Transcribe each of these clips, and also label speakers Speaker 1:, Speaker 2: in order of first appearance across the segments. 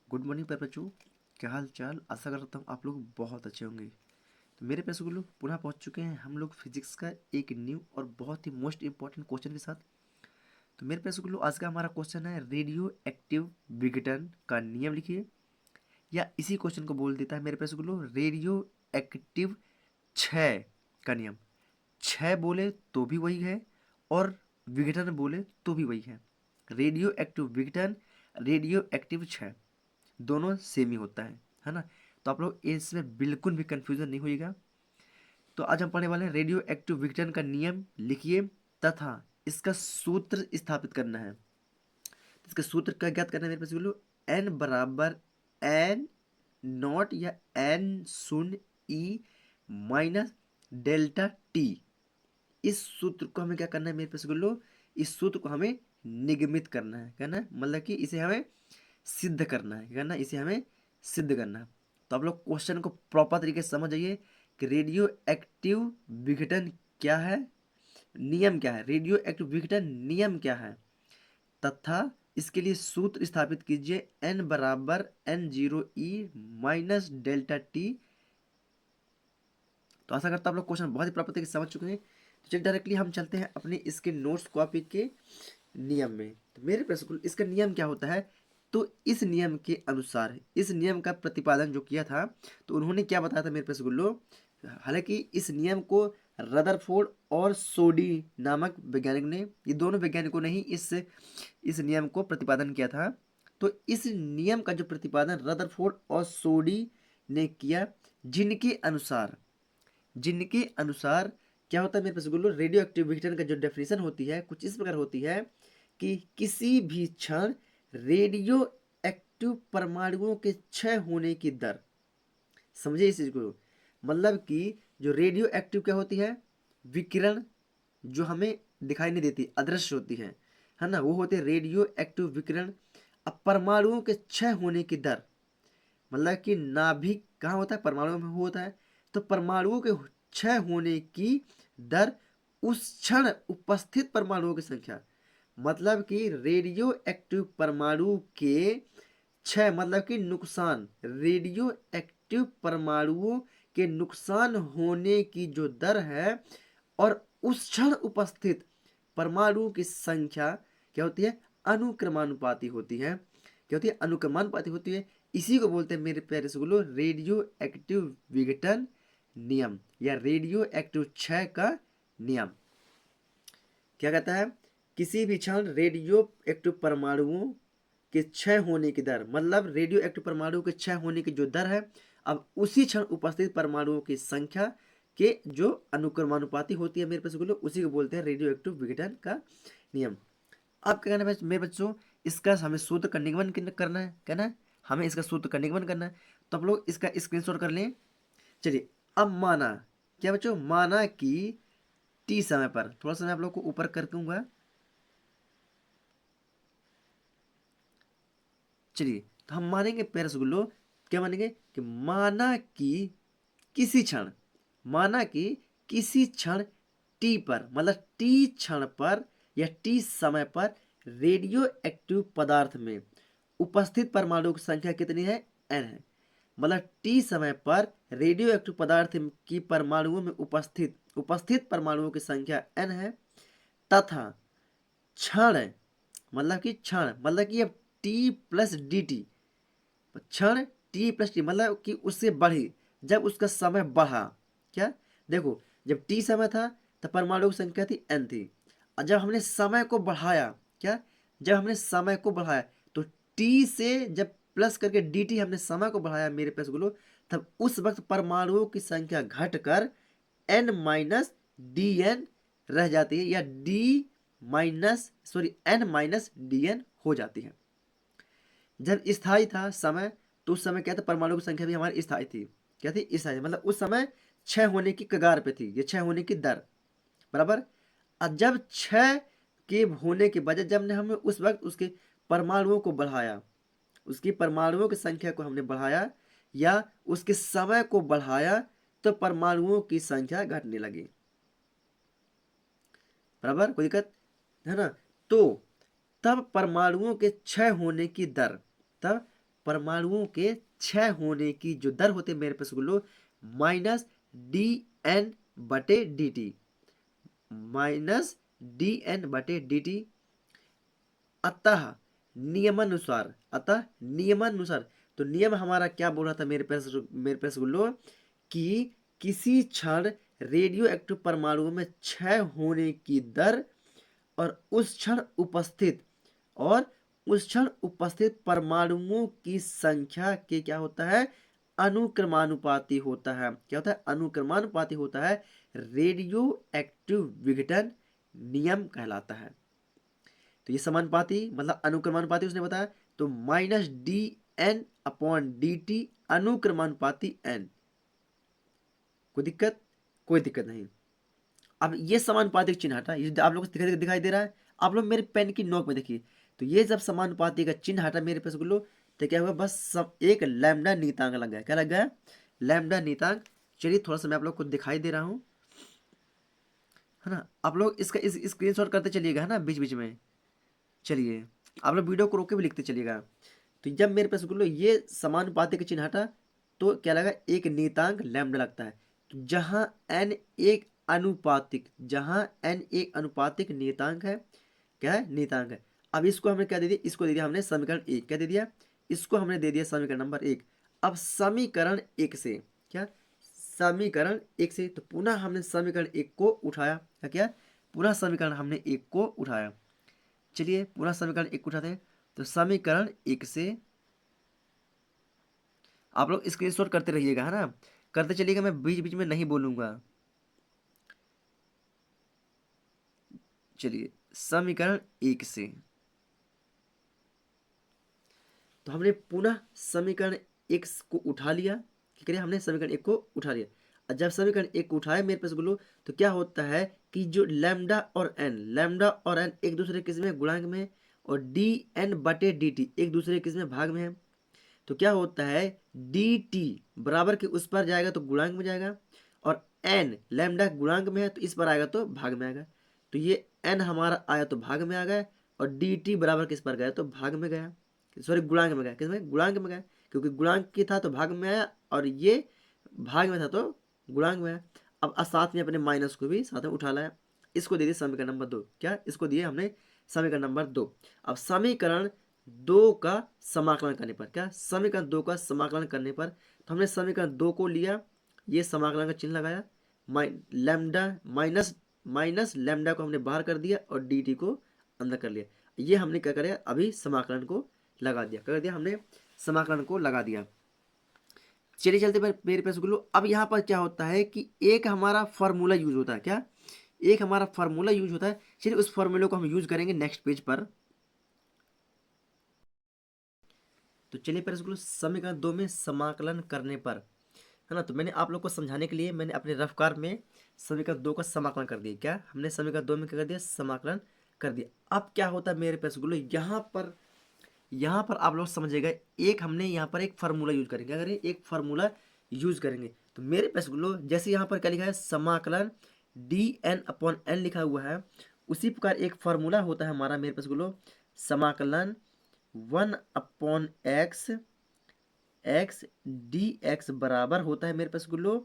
Speaker 1: Good morning प्यारे बच्चों। क्या हाल चाल। आशा करता हूँ आप लोग बहुत अच्छे होंगे। तो मेरे प्यारे स्कूलों पुनः पहुँच चुके हैं हम लोग फिजिक्स का एक न्यू और बहुत ही मोस्ट इंपॉर्टेंट क्वेश्चन के साथ। तो मेरे प्यारे स्कूलों आज का हमारा क्वेश्चन है रेडियो एक्टिव विघटन का नियम लिखिए, या इसी क्वेश्चन को बोल देता है मेरे प्यारे स्कूलों रेडियो एक्टिव क्षय का नियम। क्षय बोले तो भी वही है और विघटन बोले तो भी वही है। रेडियो एक्टिव विघटन, रेडियो एक्टिव क्षय दोनों सेम ही होता है ना। तो आप लोग इसमें बिल्कुल भी कंफ्यूजन नहीं होइएगा। तो आज हम पढ़ने वाले हैं रेडियो एक्टिव विघटन का नियम लिखिए तथा इसका सूत्र स्थापित करना है। तो इसका सूत्र का ज्ञात करना है मेरे पास बोलो एन बराबर एन नॉट या एन शून्य ई माइनस डेल्टा टी। इस सूत्र को हमें क्या करना है मेरे पास बोलो, इस सूत्र को हमें निगमित करना है, कहना है मतलब कि इसे हमें सिद्ध करना है, करना इसे हमें सिद्ध करना है। तो आप लोग क्वेश्चन को प्रॉपर तरीके से समझ जाइए कि रेडियो एक्टिव विघटन क्या है, नियम क्या है, रेडियो एक्टिव विघटन नियम क्या है तथा इसके लिए सूत्र स्थापित कीजिए n बराबर N zero E minus delta T. तो आशा करता हूँ आप लोग क्वेश्चन बहुत ही प्रॉपर तरीके से समझ चुके हैं। तो चलिए डायरेक्टली हम चलते हैं अपने इसके नोट्स कॉपी के नियम में। तो मेरे प्रश्न इसका नियम क्या होता है, तो इस नियम के अनुसार इस नियम का प्रतिपादन जो किया था तो उन्होंने क्या बताया था मेरे प्रश्न, हालांकि इस नियम को रदरफोर्ड और सोडी नामक वैज्ञानिक ने, ये दोनों वैज्ञानिकों ने ही इस नियम को प्रतिपादन किया था। तो इस नियम का जो प्रतिपादन रदरफोर्ड और सोडी ने किया, जिनके अनुसार जिनके अनुसार क्या होता है मेरे पास बोलो, रेडियो एक्टिव विघटन का जो डेफिनेशन होती है कुछ इस प्रकार होती है कि किसी भी क्षण रेडियो एक्टिव परमाणुओं के क्षय होने की दर, समझे इस चीज को, मतलब कि जो रेडियो एक्टिव क्या होती है, विकिरण जो हमें दिखाई नहीं देती, अदृश्य होती है ना, वो होते हैं रेडियो एक्टिव विकिरण। अब परमाणुओं के क्षय होने की दर, मतलब कि नाभिक कहाँ होता है, परमाणु में होता है। तो परमाणुओं के क्षय होने की दर उस क्षण उपस्थित परमाणुओं की संख्या, मतलब कि रेडियो एक्टिव परमाणु के क्षय मतलब कि नुकसान, रेडियो एक्टिव परमाणुओं के नुकसान होने की जो दर है और उस क्षण उपस्थित परमाणुओं की संख्या क्या होती है, अनुक्रमानुपाती होती है। क्या होती है, अनुक्रमानुपाती होती है। इसी को बोलते हैं मेरे प्यारे स्कूलों रेडियो एक्टिव विघटन नियम या रेडियो एक्टिव क्षय का नियम। क्या कहता है, किसी भी क्षण रेडियो एक्टिव परमाणुओं के क्षय होने की दर, मतलब रेडियो एक्टिव परमाणु के क्षय होने की जो दर है, अब उसी क्षण उपस्थित परमाणुओं की संख्या के जो अनुक्रमानुपाती होती है मेरे पास उसी को बोलते हैं रेडियो एक्टिव विघटन का नियम। अब क्या कहना है मेरे बच्चों, इसका हमें सूत्र का निगमन करना है, कहना है हमें इसका सूत्र का निगमन करना है। तो आप लोग इसका स्क्रीनशॉट कर लें। चलिए अब माना, क्या बच्चों, माना कि टी समय पर, थोड़ा सा मैं आप लोग को ऊपर कर दूंगा। चलिए तो हम मानेंगे पेरेंट्स गुल्लो, क्या मानेंगे कि माना कि किसी क्षण, माना कि किसी क्षण टी पर, मतलब टी क्षण पर या टी समय पर रेडियो एक्टिव पदार्थ में उपस्थित परमाणु की संख्या कितनी है, एन है। मतलब टी समय पर रेडियो एक्टिव पदार्थ की परमाणुओं में उपस्थित परमाणुओं की संख्या एन है तथा क्षण, मतलब कि क्षण मतलब कि अब टी प्लस डी टी, क्षण टी प्लस टी मतलब कि उससे बढ़ी, जब उसका समय बढ़ा, क्या, देखो जब टी समय था तो परमाणु की संख्या थी एन थी, और जब हमने समय को बढ़ाया, क्या, जब हमने समय को बढ़ाया तो टी से जब प्लस करके डी टी हमने समय को बढ़ाया मेरे पास बोलो, तब उस वक्त परमाणुओं की संख्या घटकर एन माइनस डी एन रह जाती है, या d minus sorry n minus D n हो जाती है। जब स्थायी था समय तो उस समय क्या था, परमाणु की संख्या भी हमारी स्थायी थी, क्या थी, स्थायी, मतलब उस समय क्षय होने की कगार पे थी, ये क्षय होने की दर बराबर। और जब क्षय के होने के बजाय जब ने हमें उस वक्त उसके परमाणुओं को बढ़ाया, उसकी परमाणुओं की संख्या को हमने बढ़ाया या उसके समय को बढ़ाया, तो परमाणुओं की संख्या घटने लगी, बराबर, कोई दिक्कत है ना। तो तब परमाणुओं के क्षय होने की दर, तब परमाणुओं के क्षय होने की जो दर होती है मेरे पास गुल्लो माइनस डी एन बटे d t, minus D n बटे डी टी। अतः नियमानुसार, अतः नियमानुसार, तो नियम हमारा क्या बोल रहा था मेरे पास गुल्लो कि किसी क्षण रेडियो एक्टिव परमाणुओं में क्षय होने की दर और उस क्षण उपस्थित परमाणुओं की संख्या के क्या होता है, अनुक्रमानुपाती होता है। क्या होता है, अनुक्रमानुपाती होता है, रेडियो एक्टिव विघटन नियम कहलाता है। तो ये समानुपाती मतलब अनुक्रमानुपाती उसने बताया, तो minus D N upon D T अनुक्रमानुपाती एन। कोई दिक्कत? कोई दिक्कत नहीं। अब ये समानुपाती चिन्ह हटा, ये आप लोग को दिखाई दे रहा है, आप लोग मेरे पेन की नोक में देखिए। तो ये जब समानुपाती का चिन्ह हटा मेरे पास गुल्लो, तो क्या हुआ, बस सब एक लैम्डा नीतांक लग गया। क्या लग गया? लैम्डा नीतांक। चलिए थोड़ा सा मैं आप लोग को दिखाई दे रहा हूँ, है ना। आप लोग इसका स्क्रीनशॉट करते चलिएगा, है ना, बीच बीच में। चलिए आप लोग वीडियो को रोक के भी लिखते चलिएगा। तो जब मेरे पास गुल्लो ये समानुपाती का चिन्ह हटा, तो क्या लगा, एक नीतांक लैम्डा लगता है। तो जहां n एक अनुपातिक, जहां n एक अनुपातिक नियतांक है, क्या है, नियतांक है। अब इसको हमने क्या दे दिया, इसको दे दिया हमने समीकरण 1। क्या दे दिया, इसको हमने दे दिया समीकरण नंबर 1। अब समीकरण 1 से क्या, समीकरण 1 से तो पुनः हमने समीकरण 1 को उठाया। क्या किया, पुनः समीकरण हमने 1 को उठाया। चलिए पुनः समीकरण 1 को उठाते हैं। तो समीकरण 1 से आप लोग स्क्रीनशॉट करते रहिएगा, है ना, करते चलिएगा, मैं बीच बीच में नहीं बोलूंगा। चलिए समीकरण 1 से तो हमने पुनः समीकरण 1 को उठा लिया। क्या करिए, हमने समीकरण 1 को उठा लिया। और जब समीकरण 1 को उठाए मेरे पास गुल्लो, तो क्या होता है कि जो लैम्डा और एन एक दूसरे किस में, गुणांक में है, और डी एन बटे डी टी एक दूसरे किस में, भाग में है। तो क्या होता है, डी टी बराबर के उस पर जाएगा तो गुणांक में जाएगा, और एन लैम्डा गुणांक में है तो इस पर आएगा तो भाग में आएगा। तो ये एन हमारा आया तो भाग में आ गया, और डी टी बराबर किस पर गया, तो भाग में गया, सॉरी गुणांक में गया। किसमें, गुणांक में गया, क्योंकि गुणांक की था तो भाग में आया, और ये भाग में था तो गुणांक में आया। अब साथ में अपने माइनस को भी साथ में उठा लाया। इसको दे दिए समीकरण नंबर 2। क्या, इसको दिए हमने समीकरण नंबर 2। अब समीकरण 2 का समाकलन करने पर, क्या, समीकरण 2 का समाकलन करने पर, तो हमने समीकरण 2 को लिया, ये समाकलन का चिन्ह लगाया, लैम्डा माइनस लैम्डा को हमने बाहर कर दिया और डी टी को अंदर कर लिया। ये हमने क्या करें, अभी समाकलन को लगा दिया। क्या कर दिया हमने, समाकलन को लगा दिया। चलिए चलते मेरे पास गुल्लो, अब यहाँ पर क्या होता है कि एक हमारा फार्मूला यूज होता है। क्या, एक हमारा फार्मूला यूज होता है। चलिए उस फार्मूले को हम यूज करेंगे नेक्स्ट पेज पर। तो चलिए पेरेंट्स गुल्लो, समीकरण 2 में समाकलन करने पर, है ना, तो मैंने आप लोग को समझाने के लिए मैंने अपने रफ्कार में समीकरण 2 का समाकलन कर दिया। क्या, हमने समीकरण 2 में क्या कर दिया, समाकलन कर दिया। अब क्या होता है मेरे पास गुल्लो, यहाँ पर आप लोग समझिएगा, एक हमने यहाँ पर एक फार्मूला यूज करेंगे। अगर एक फार्मूला यूज करेंगे तो मेरे पास गुल्लो, जैसे यहाँ पर क्या लिखा है, समाकलन डी एन अपॉन एन लिखा हुआ है, उसी प्रकार एक फार्मूला होता है हमारा मेरे पास गुल्लो, समाकलन 1 अपॉन एक्स डी एक्स बराबर होता है मेरे पास गुल्लो,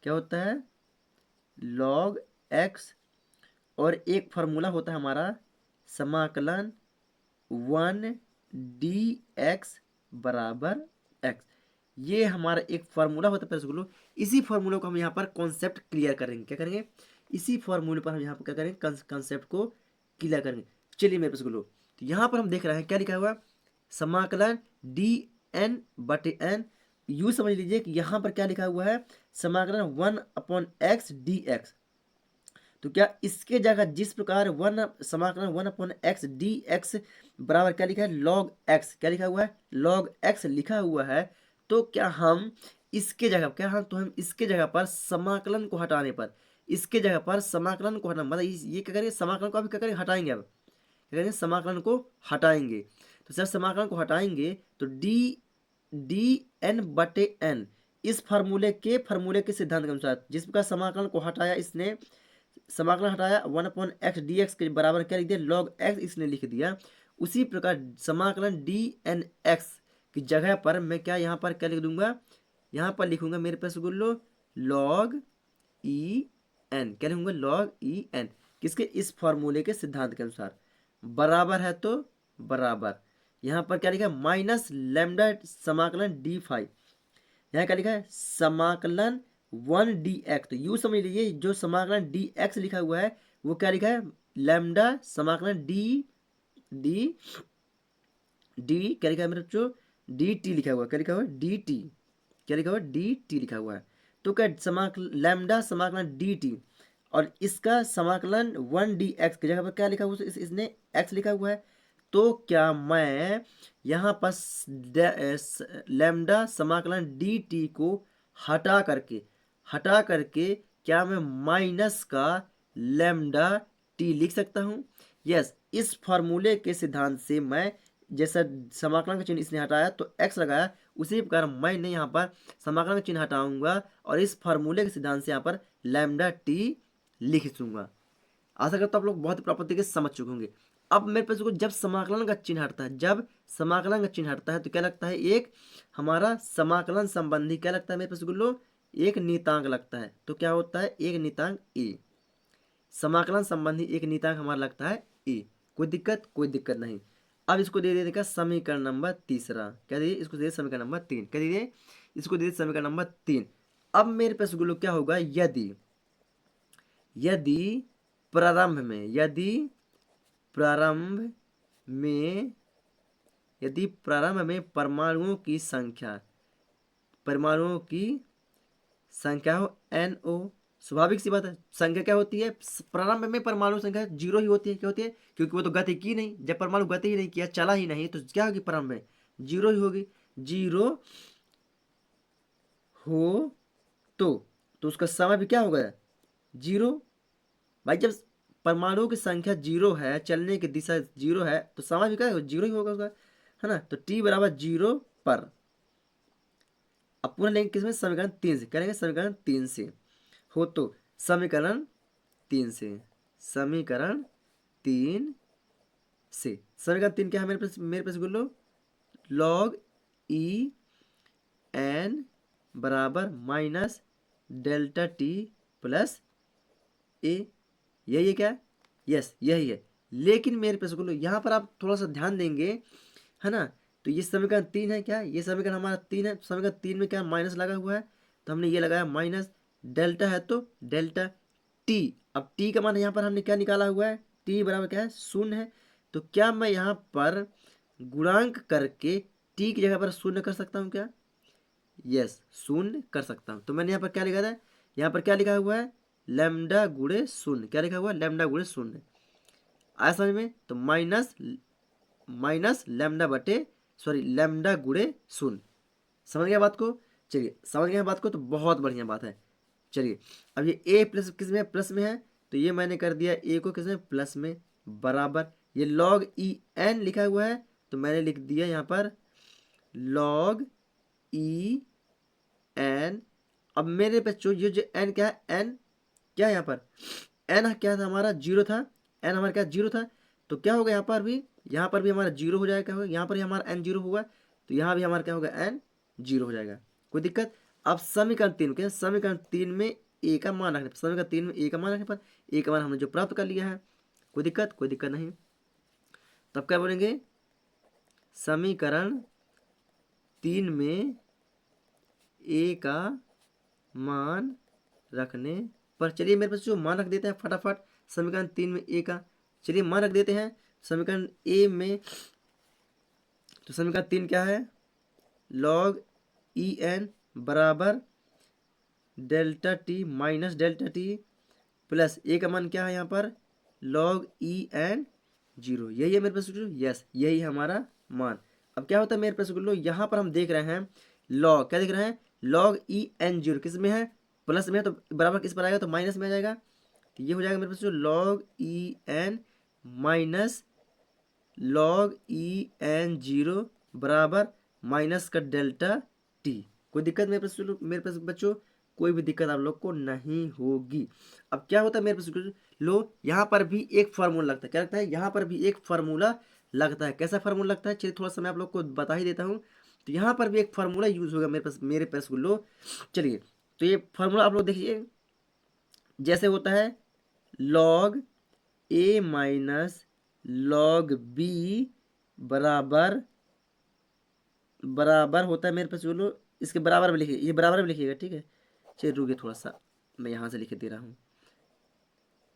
Speaker 1: क्या होता है, लॉग एक्स। और एक फार्मूला होता है हमारा समाकलन 1 डी एक्स बराबर एक्स। ये हमारा एक फार्मूला होता है प्लस गुलो। इसी फार्मूले को हम यहाँ पर कॉन्सेप्ट क्लियर करेंगे। क्या करेंगे, इसी फार्मूले पर हम यहाँ पर क्या करेंगे, कॉन्सेप्ट को क्लियर करेंगे। चलिए मेरे पास गुलो, तो यहाँ पर हम देख रहे हैं क्या लिखा हुआ, समाकलन डी एन बटे एन। यू समझ लीजिए कि यहाँ पर क्या लिखा हुआ है, समाकलन 1 अपॉन एक्स डी एक्स। तो क्या इसके जगह जिस प्रकार समाकलन 1 अपॉन एक्स डी एक्स बराबर क्या लिखा है, लॉग एक्स, क्या लिखा हुआ है, लॉग एक्स लिखा हुआ है। तो क्या हम इसके जगह हम इसके जगह पर समाकलन को हटाने पर, इसके जगह पर समाकलन को हटाना मतलब ये क्या करेंगे, समाकलन को अभी क्या करेंगे, हटाएंगे। अब क्या करेंगे, समाकलन को हटाएंगे। तो जब समाकलन को हटाएंगे तो डी एन बटे एन इस फार्मूले के सिद्धांत के अनुसार, जिस प्रकार समाकलन को हटाया इसने, समाकलन हटाया 1 अपॉन एक्स डी एक्स के बराबर क्या लिख दिया, लॉग एक्स इसने लिख दिया। उसी प्रकार समाकलन डी एन एक्स की जगह पर मैं क्या यहाँ पर क्या लिख दूंगा, यहाँ पर लिखूंगा मेरे पास गुल्लो लॉग ई एन, क्या लिखूंगा लॉग ई एन, किसके, इस फॉर्मूले के सिद्धांत के अनुसार। बराबर है तो बराबर, यहाँ पर क्या लिखा है माइनस लैम्डा समाकलन डी फाइव, यहाँ क्या लिखा है समाकलन 1 dx, तो यू समझ लीजिए जो समाकलन dx लिखा हुआ है वो क्या लिखा है लैम्डा समाकलन डी डी डी क्या लिखा है मेरे बच्चों डी टी लिखा हुआ है, क्या लिखा हुआ है डी टी, क्या लिखा हुआ है डी टी लिखा हुआ है। तो क्या लैम्डा समाकलन डी टी और इसका समाकलन 1 dx की जगह पर क्या लिखा हुआ है, इसने x लिखा हुआ है। तो क्या मैं यहाँ पर लैम्डा समाकलन डी टी को हटा करके क्या मैं माइनस का लैम्डा टी लिख सकता हूँ। यस, इस फॉर्मूले के सिद्धांत से मैं जैसा समाकलन का चिन्ह इसने हटाया तो x लगाया, उसी प्रकार मैंने यहाँ पर समाकलन का चिन्ह हटाऊंगा और इस फार्मूले के सिद्धांत से यहाँ पर लैम्डा टी लिख दूंगा। आशा करता हूँ आप लोग बहुत प्रॉपर तरीके से समझ चुके होंगे। अब मेरे पास जब समाकलन का चिन्ह हटता है, जब समाकलन का चिन्ह हटता है तो क्या लगता है एक हमारा समाकलन संबंधी क्या लगता है मेरे पास गुल्लो एक नियतांक लगता है। तो क्या होता है एक नियतांक ए, समाकलन संबंधी एक नियतांक हमारा लगता है ए। कोई दिक्कत नहीं। अब इसको दे देगा समीकरण नंबर तीसरा, क्या दीजिए इसको दे समीकरण नंबर 3, क्या दीजिए इसको दे समीकरण नंबर 3। अब मेरे पास गुल्लो क्या होगा यदि प्रारंभ में परमाणुओं की संख्या हो NO, स्वाभाविक सी बात है संख्या क्या होती है प्रारंभ में परमाणु संख्या 0 ही होती है। क्या होती है क्योंकि वो तो गति की नहीं, जब परमाणु गति ही नहीं किया चला ही नहीं तो क्या होगी प्रारंभ में 0 ही होगी। 0 हो तो उसका समय भी क्या होगा 0। भाई जब परमाणु की संख्या 0 है, चलने की दिशा 0 है तो समय भी क्या होगा 0 ही होगा उसका, है ना। तो t बराबर 0 पर अब पूरा लेंगे किसमें समीकरण 3 से, करेंगे समीकरण 3 से हो तो समीकरण 3 से समीकरण 3 क्या है मेरे पास बोलो लॉग ई एन बराबर माइनस डेल्टा टी प्लस ए, यही है क्या, यस यही है। लेकिन मेरे पास बोलो यहाँ पर आप थोड़ा सा ध्यान देंगे, है ना। तो ये समीकरण 3 है, क्या ये समीकरण हमारा 3 है, समीकरण 3 में क्या माइनस लगा हुआ है तो हमने ये लगाया माइनस, डेल्टा है तो डेल्टा टी। अब टी का मान यहाँ पर हमने क्या निकाला हुआ है टी बराबर क्या है 0 है। तो क्या मैं यहाँ पर गुणांक करके टी की जगह पर 0 कर सकता हूँ क्या, यस 0 कर सकता हूँ। तो मैंने यहाँ पर क्या लिखा था, यहाँ पर क्या लिखा हुआ है लैम्डा गुणे 0, क्या लिखा हुआ है लैम्डा गुणे 0 आया समझ में। तो माइनस लैम्डा गुणे 0, समझ गया बात को। चलिए समझ गया बात को तो बहुत बढ़िया बात है। चलिए अब ये ए प्लस किस में प्लस में है तो ये मैंने कर दिया ए को किस में प्लस में, बराबर ये लॉग ई एन लिखा हुआ है तो मैंने लिख दिया यहाँ पर लॉग ई एन। अब मेरे बच्चों ये जो एन क्या है एन क्या है यहाँ पर एन क्या था हमारा 0 था, एन हमारा क्या 0 था तो क्या होगा यहाँ पर भी हमारा 0 हो जाएगा, यहाँ पर ही हमारा एन 0 होगा तो यहाँ भी हमारा क्या होगा एन 0 हो जाएगा, कोई दिक्कत। अब समीकरण 3 क्या समीकरण 3 में ए का मान रखने पर, समीकरण 3 में ए का मान रखने पर ए का मान हमने जो प्राप्त कर लिया है, कोई दिक्कत नहीं। तब क्या बोलेंगे समीकरण 3 में ए का मान रखने पर, चलिए मेरे पास जो मान रख देते हैं फटाफट समीकरण 3 में ए का, चलिए मान रख देते हैं समीकरण ए में। तो समीकरण 3 क्या है लॉग ई एन बराबर delta T minus delta T plus A का मान क्या है यहाँ पर लॉग ई एन 0, यही है मेरे पास यस यही है हमारा मान। अब क्या होता है मेरे पास यहाँ पर हम देख रहे हैं लॉग क्या देख रहे हैं लॉग ई एन 0 किस में है प्लस में है तो बराबर किस पर आएगा तो माइनस में आ जाएगा। तो ये हो जाएगा मेरे पास log E N minus log E N 0 बराबर माइनस का डेल्टा टी। कोई दिक्कत मेरे पास बच्चों कोई भी दिक्कत आप लोग को नहीं होगी। अब क्या होता है मेरे पास लो यहाँ पर भी एक फार्मूला लगता है, क्या लगता है यहाँ पर भी एक फार्मूला लगता है, कैसा फार्मूला लगता है चलिए थोड़ा सा मैं आप लोग को बता ही देता हूँ तो यहाँ पर भी एक फार्मूला यूज होगा मेरे पास गुल्लो। चलिए, तो ये फार्मूला आप लोग देखिए, जैसे होता है log a minus log b बराबर बराबर होता है मेरे पास बोलो, इसके बराबर में लिखिए, ये बराबर में लिखिएगा, ठीक है। चलिए रुकिए थोड़ा सा, मैं यहाँ से लिख दे रहा हूँ।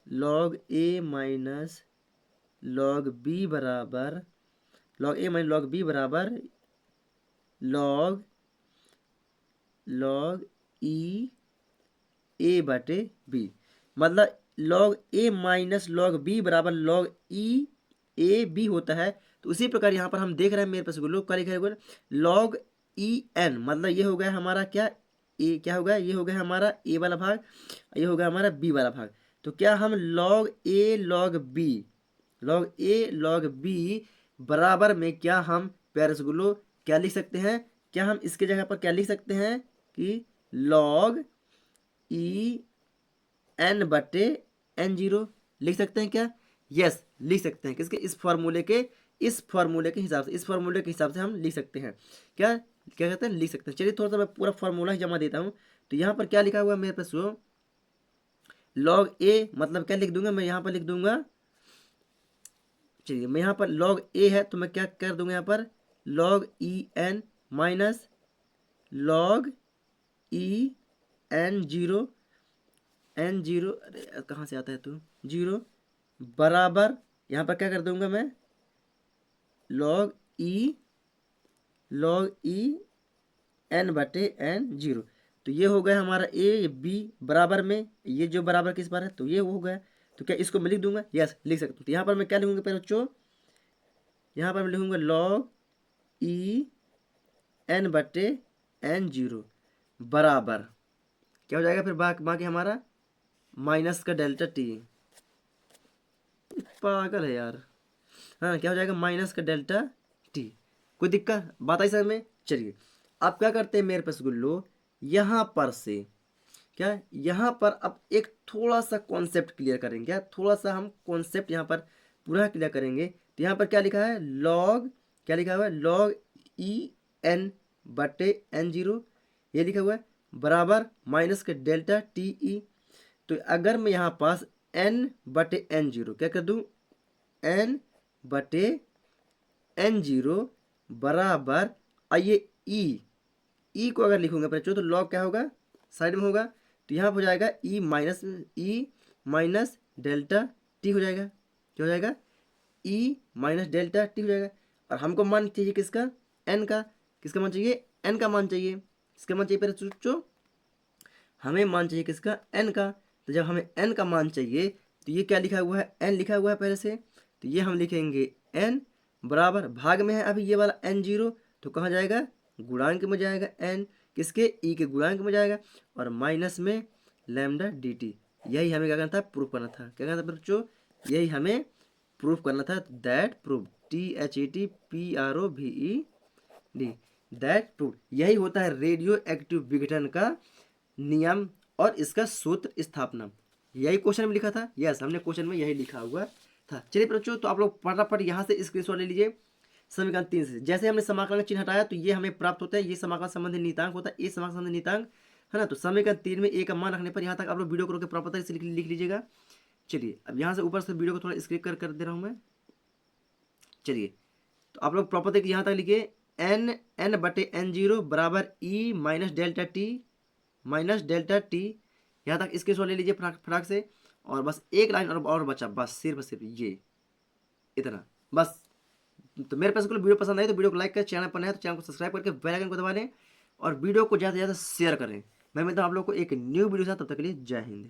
Speaker 1: log a minus log b बराबर log a minus log b बराबर log e a बटे b, मतलब log a minus log b बराबर log e a b होता है। तो उसी प्रकार यहाँ पर हम देख रहे हैं मेरे पास लोग क्या लिखा है, log e n, मतलब ये हो गया हमारा क्या, ए क्या हो गया, ये हो गया हमारा a वाला भाग, ये हो गया हमारा b वाला भाग। तो क्या हम log a log b बराबर में क्या हम प्यारे रसगुल्लो क्या लिख सकते हैं, क्या हम इसके जगह पर क्या लिख सकते हैं कि log e n बटे n0 लिख सकते हैं क्या? यस, लिख सकते हैं। किसके? इस फॉर्मूले के हिसाब से, इस फॉर्मूले के हिसाब से हम लिख सकते हैं। क्या क्या कहते हैं, लिख सकते हैं। चलिए थोड़ा सा मैं पूरा फॉर्मूला ही जमा देता हूँ। तो यहाँ पर क्या लिखा हुआ है मेरे पास, log a मतलब क्या लिख दूंगा मैं, यहाँ पर लिख दूंगा, चलिए मैं यहाँ पर log a है तो मैं क्या कर दूंगा यहाँ पर log e n minus log e n0 अरे कहाँ से आता है तू, 0 बराबर यहाँ पर क्या कर दूंगा मैं log e n बटे n0। तो ये हो गया हमारा a, ये b बराबर में, ये जो बराबर किस बार है तो ये हो गया। तो क्या इसको मैं लिख दूंगा? यस, लिख सकता हूँ। तो यहाँ पर मैं क्या लिखूंगा पहले बच्चों, यहाँ पर मैं लिखूंगा log e n बटे n0 बराबर क्या हो जाएगा फिर बाकी हमारा माइनस का डेल्टा टी, पागल है यार। हाँ, क्या हो जाएगा माइनस का डेल्टा टी। कोई दिक्कत बात आई समझ में? चलिए आप क्या करते हैं मेरे पास गुल्लो, यहाँ पर से क्या, यहाँ पर अब एक थोड़ा सा कॉन्सेप्ट क्लियर करेंगे, क्या थोड़ा सा हम कॉन्सेप्ट यहाँ पर पूरा क्लियर करेंगे। तो यहाँ पर क्या लिखा है, क्या लिखा हुआ है log e n बटे n0, ये लिखा हुआ है बराबर माइनस के डेल्टा टी ई। तो अगर मैं यहाँ पास n बटे n0 क्या कर दूँ, n बटे n0 बराबर आइए ई को अगर लिखूंगा बच्चों तो log क्या होगा, साइड में होगा। तो यहाँ हो जाएगा ई माइनस डेल्टा टी हो जाएगा। क्या हो जाएगा, ई माइनस डेल्टा टी हो जाएगा। और हमको मान चाहिए किसका, एन का। किसका मान चाहिए, एन का मान चाहिए। किसका मान चाहिए पहले सोचो, हमें मान चाहिए किसका, एन का। तो जब हमें एन का मान चाहिए तो ये क्या लिखा हुआ है, एन लिखा हुआ है पहले से। तो ये हम लिखेंगे एन बराबर, भाग में है अभी ये वाला n0, तो कहाँ जाएगा, गुणांक में जाएगा n, किसके, ई के गुणांक में जाएगा, और माइनस में लैम्डा डी टी। यही हमें क्या करना था, प्रूफ करना था। क्या करना था बच्चों, यही हमें प्रूफ करना था। That proof, THATPROVED, that proof, यही होता है रेडियो एक्टिव विघटन का नियम और इसका सूत्र स्थापना। यही क्वेश्चन में लिखा था। यस, हमने क्वेश्चन में यही लिखा हुआ था। चलिए बच्चों, तो आप लोग फटाफट यहाँ से स्क्रीनशॉट ले लीजिए समीकरण 3 से। जैसे हमने समाकलन का चिन्ह हटाया तो ये हमें प्राप्त होता है, ये समाकलन संबंधी नीतांक होता है, ये समाकलन संबंधी नीतांक है ना। तो समीकरण 3 में ए का मान रखने पर यहाँ तक आप लोग वीडियो को रोके प्रॉपर तरीके से लिख लीजिएगा। चलिए अब यहाँ से ऊपर से वीडियो को थोड़ा स्किप कर दे रहा हूँ मैं। चलिए तो आप लोग प्रॉपर तरीके यहाँ तक लिखिए, n बटे n0 बराबर ई माइनस डेल्टा टी। यहाँ तक इसके सॉल्व ले लीजिए फटाक से। और बस एक लाइन और बचा, बस सिर्फ ये इतना बस। तो मेरे पास वीडियो पसंद आई तो वीडियो को लाइक करें, चैनल पर नए तो चैनल को सब्सक्राइब करके बेल आइकन को दबा दें और वीडियो को ज़्यादा से ज़्यादा शेयर करें। मैं मिलता हूँ आप लोग को एक न्यू वीडियो के साथ, तब तक के लिए जय हिंद।